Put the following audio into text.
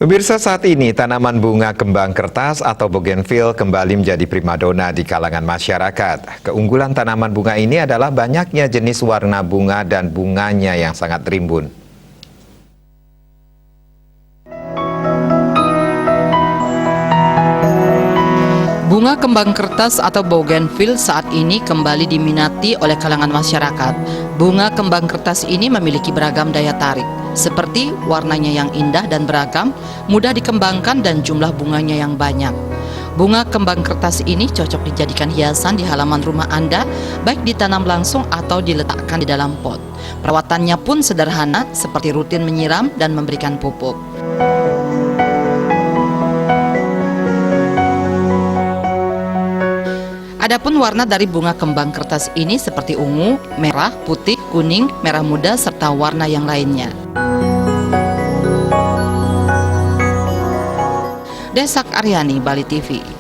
Pemirsa, saat ini tanaman bunga kembang kertas atau bougainville kembali menjadi primadona di kalangan masyarakat. Keunggulan tanaman bunga ini adalah banyaknya jenis warna bunga dan bunganya yang sangat rimbun. Bunga kembang kertas atau bougainville saat ini kembali diminati oleh kalangan masyarakat. Bunga kembang kertas ini memiliki beragam daya tarik, seperti warnanya yang indah dan beragam, mudah dikembangkan dan jumlah bunganya yang banyak. Bunga kembang kertas ini cocok dijadikan hiasan di halaman rumah Anda, baik ditanam langsung atau diletakkan di dalam pot. Perawatannya pun sederhana, seperti rutin menyiram dan memberikan pupuk. Adapun warna dari bunga kembang kertas ini seperti ungu, merah, putih, kuning, merah muda, serta warna yang lainnya. Desak Aryani, Bali TV.